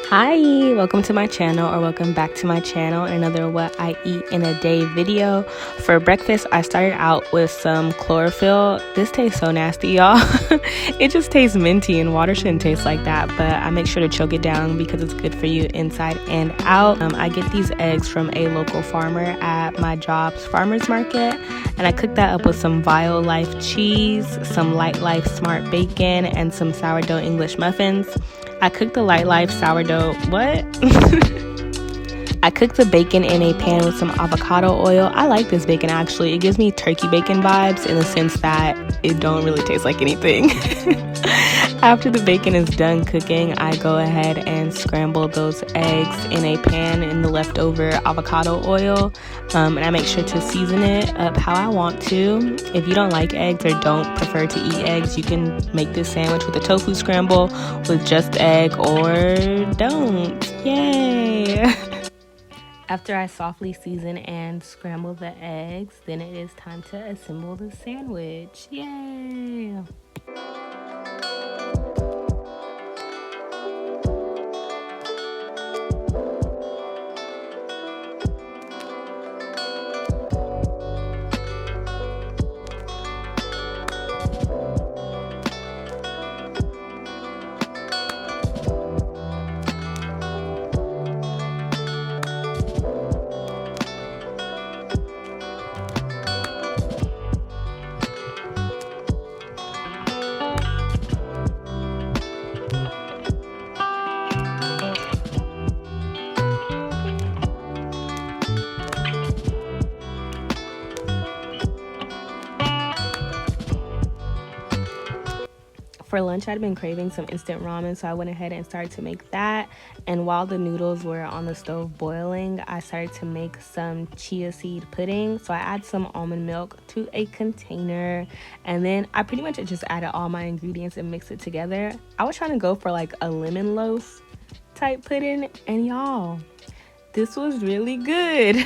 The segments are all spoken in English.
Hi, welcome to my channel, or welcome back to my channel and another what I eat in a day video. For breakfast, I started out with some chlorophyll. This tastes so nasty, y'all. It just tastes minty, and water shouldn't taste like that, but I make sure to choke it down because it's good for you inside and out. I get these eggs from a local farmer at my job's farmer's market, and I cook that up with some Vile Life cheese, some Light Life Smart bacon, and some sourdough English muffins. I cooked the Light Life sourdough, I cooked the bacon in a pan with some avocado oil. I like this bacon actually. It gives me turkey bacon vibes in the sense that it don't really taste like anything. After the bacon is done cooking, I go ahead and scramble those eggs in a pan in the leftover avocado oil. And I make sure to season it up how I want to. If you don't like eggs or don't prefer to eat eggs, you can make this sandwich with a tofu scramble with just egg, or don't. Yay! After I softly season and scramble the eggs, then it is time to assemble the sandwich. Yay! For lunch, I'd been craving some instant ramen, so I went ahead and started to make that. And while the noodles were on the stove boiling, I started to make some chia seed pudding. So I add some almond milk to a container, and then I pretty much just added all my ingredients and mixed it together. I was trying to go for like a lemon loaf type pudding, and y'all, this was really good.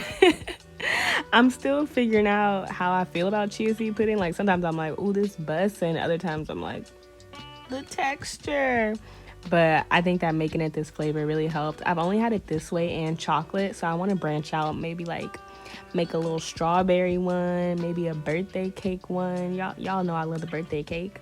I'm still figuring out how I feel about chia seed pudding. Like sometimes I'm like, ooh, this bust, and other times I'm like, the texture. But I think that making it this flavor really helped. I've only had it this way and chocolate, so I want to branch out, maybe like make a little strawberry one, maybe a birthday cake one. Y'all know I love the birthday cake.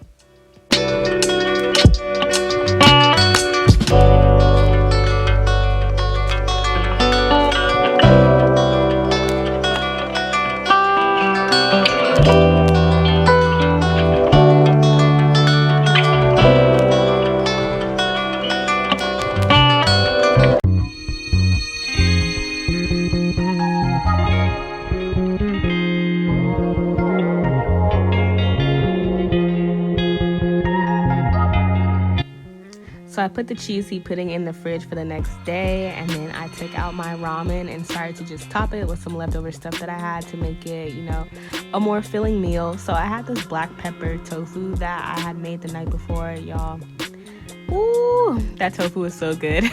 So I put the chia seed pudding in the fridge for the next day, and then I took out my ramen and started to just top it with some leftover stuff that I had to make it, you know, a more filling meal. So I had this black pepper tofu that I had made the night before, y'all. Ooh, that tofu is so good.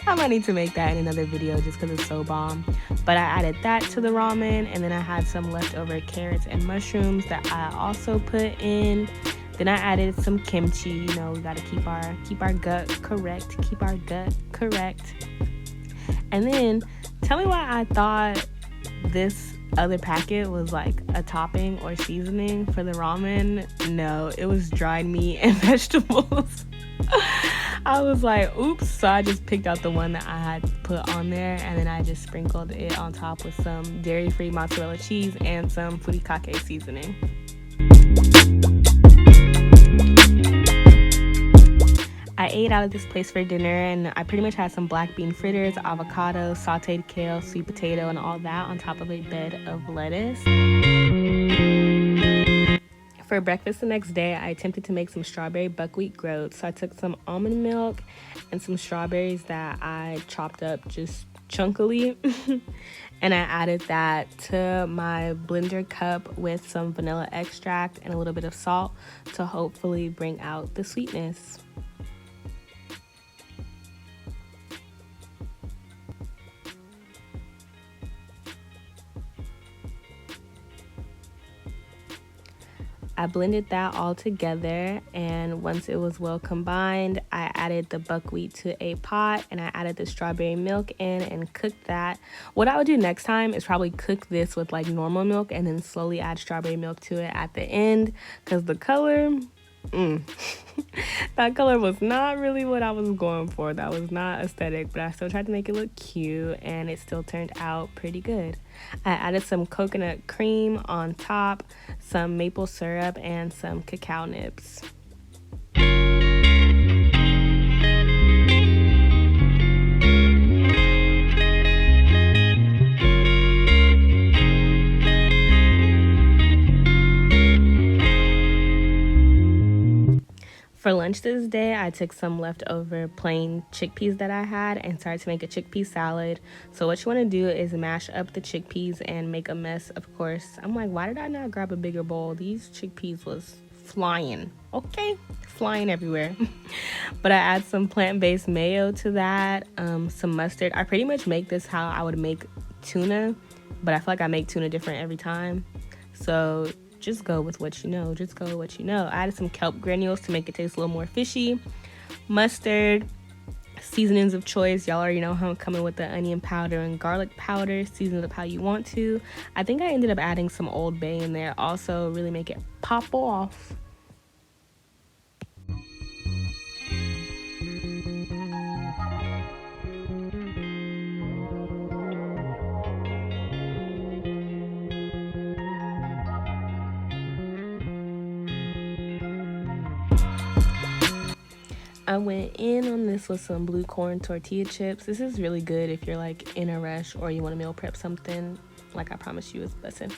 I might need to make that in another video just because it's so bomb. But I added that to the ramen, and then I had some leftover carrots and mushrooms that I also put in. Then I added some kimchi. You know, we gotta keep our gut correct. Keep our gut correct. And then tell me why I thought this other packet was like a topping or seasoning for the ramen. No, it was dried meat and vegetables. I was like, oops. So I just picked out the one that I had put on there, and then I just sprinkled it on top with some dairy-free mozzarella cheese and some furikake seasoning. I ate out of this place for dinner, and I pretty much had some black bean fritters, avocado, sauteed kale, sweet potato, and all that on top of a bed of lettuce. For breakfast the next day, I attempted to make some strawberry buckwheat groats. So I took some almond milk and some strawberries that I chopped up just chunkily, and I added that to my blender cup with some vanilla extract and a little bit of salt to hopefully bring out the sweetness. I blended that all together, and once it was well combined, I added the buckwheat to a pot and I added the strawberry milk in and cooked that. What I would do next time is probably cook this with like normal milk and then slowly add strawberry milk to it at the end, because the color, that color was not really what I was going for. That was not aesthetic, but I still tried to make it look cute and it still turned out pretty good. I added some coconut cream on top, some maple syrup, and some cacao nibs. For lunch this day, I took some leftover plain chickpeas that I had and started to make a chickpea salad. So what you want to do is mash up the chickpeas and make a mess, of course. I'm like, why did I not grab a bigger bowl? These chickpeas was flying, okay? Flying everywhere. But I add some plant-based mayo to that, some mustard. I pretty much make this how I would make tuna, but I feel like I make tuna different every time. So just go with what you know. I added some kelp granules to make it taste a little more fishy. Mustard, seasonings of choice. Y'all already know how I'm coming with the onion powder and garlic powder. Season it up how you want to. I think I ended up adding some Old Bay in there. Also, really make it pop off. I went in on this with some blue corn tortilla chips. This is really good if you're like in a rush or you want to meal prep something like I promised you was bussin'.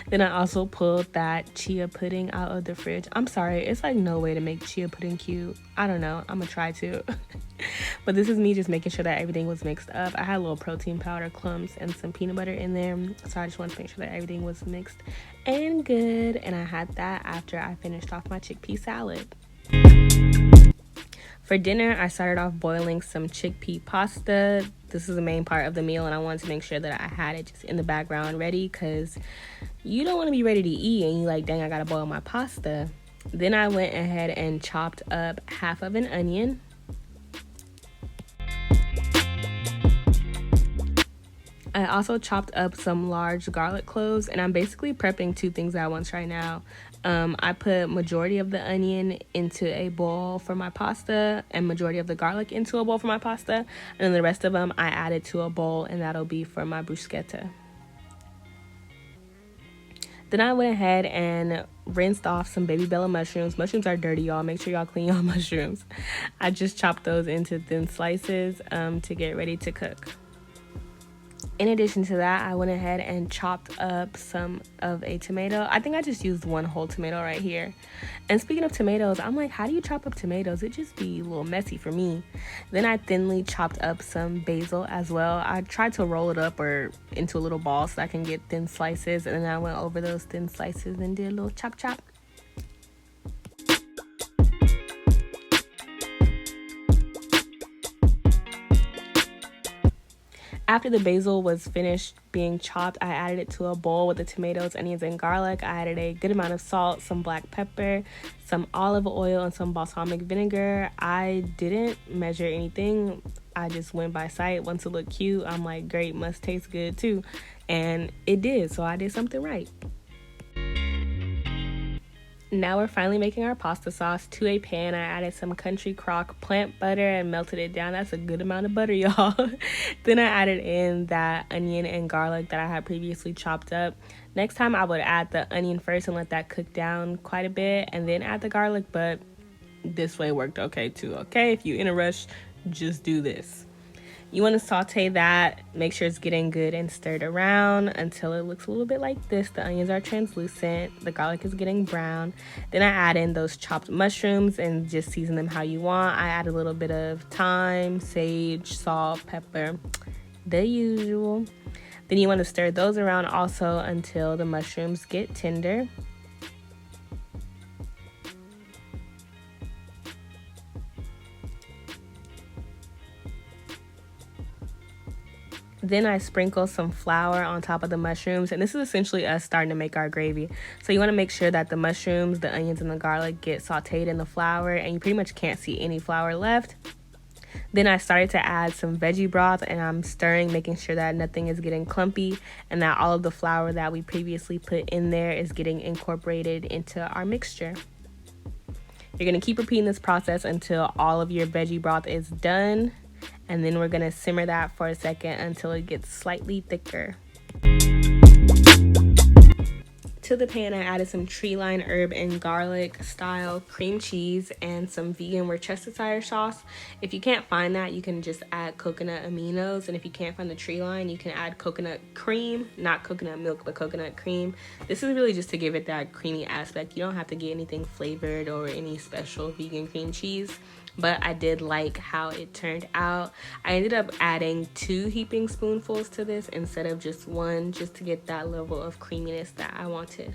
Then I also pulled that chia pudding out of the fridge. I'm sorry, it's like no way to make chia pudding cute. I don't know, I'm gonna try to. But this is me just making sure that everything was mixed up. I had a little protein powder, clumps, and some peanut butter in there. So I just wanted to make sure that everything was mixed and good. And I had that after I finished off my chickpea salad. For dinner, I started off boiling some chickpea pasta. This is the main part of the meal, and I wanted to make sure that I had it just in the background ready, because you don't want to be ready to eat and you like, dang, I gotta boil my pasta. Then I went ahead and chopped up half of an onion. I also chopped up some large garlic cloves, and I'm basically prepping two things at once right now. I put majority of the onion into a bowl for my pasta and majority of the garlic into a bowl for my pasta, and then the rest of them I added to a bowl, and that'll be for my bruschetta. Then I went ahead and rinsed off some baby bella mushrooms. Mushrooms are dirty, y'all. Make sure y'all clean y'all mushrooms. I just chopped those into thin slices to get ready to cook. In addition to that, I went ahead and chopped up some of a tomato. I think I just used one whole tomato right here. And speaking of tomatoes, I'm like, how do you chop up tomatoes? It just be a little messy for me. Then I thinly chopped up some basil as well. I tried to roll it up or into a little ball so I can get thin slices. And then I went over those thin slices and did a little chop chop. After the basil was finished being chopped, I added it to a bowl with the tomatoes, onions, and garlic. I added a good amount of salt, some black pepper, some olive oil, and some balsamic vinegar. I didn't measure anything. I just went by sight. Once it looked cute, I'm like, great, must taste good too. And it did, so I did something right. Now we're finally making our pasta sauce. To a pan, I added some country crock plant butter and melted it down. That's a good amount of butter, y'all. Then I added in that onion and garlic that I had previously chopped up. Next time I would add the onion first and let that cook down quite a bit and then add the garlic, but this way worked okay too, okay? If you're in a rush, just do this. You want to saute that, make sure it's getting good and stirred around until it looks a little bit like this. The onions are translucent, the garlic is getting brown. Then I add in those chopped mushrooms and just season them how you want. I add a little bit of thyme, sage, salt, pepper, the usual. Then you want to stir those around also until the mushrooms get tender. Then I sprinkle some flour on top of the mushrooms, and this is essentially us starting to make our gravy. So you want to make sure that the mushrooms, the onions, and the garlic get sauteed in the flour, and you pretty much can't see any flour left. Then I started to add some veggie broth, and I'm stirring, making sure that nothing is getting clumpy and that all of the flour that we previously put in there is getting incorporated into our mixture. You're going to keep repeating this process until all of your veggie broth is done, and then we're going to simmer that for a second until it gets slightly thicker. To the pan, I added some tree line herb and garlic style cream cheese and some vegan Worcestershire sauce. If you can't find that, you can just add coconut aminos, and if you can't find the tree line, you can add coconut cream, not coconut milk, but coconut cream. This is really just to give it that creamy aspect. You don't have to get anything flavored or any special vegan cream cheese, but I did like how it turned out. I ended up adding 2 heaping spoonfuls to this instead of just 1, just to get that level of creaminess that I wanted.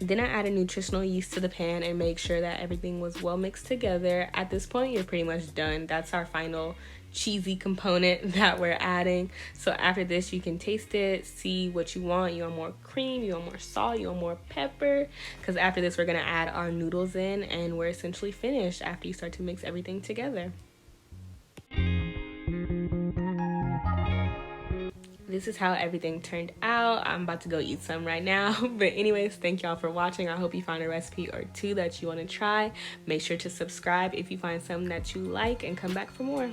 Then I added nutritional yeast to the pan and make sure that everything was well mixed together. At this point, you're pretty much done. That's our final cheesy component that we're adding. So after this, you can taste it, see what you want. You want more cream, you want more salt, you want more pepper. Because after this, we're going to add our noodles in, and we're essentially finished after you start to mix everything together. This is how everything turned out. I'm about to go eat some right now. But anyways, thank y'all for watching. I hope you found a recipe or 2 that you want to try. Make sure to subscribe if you find something that you like, and come back for more.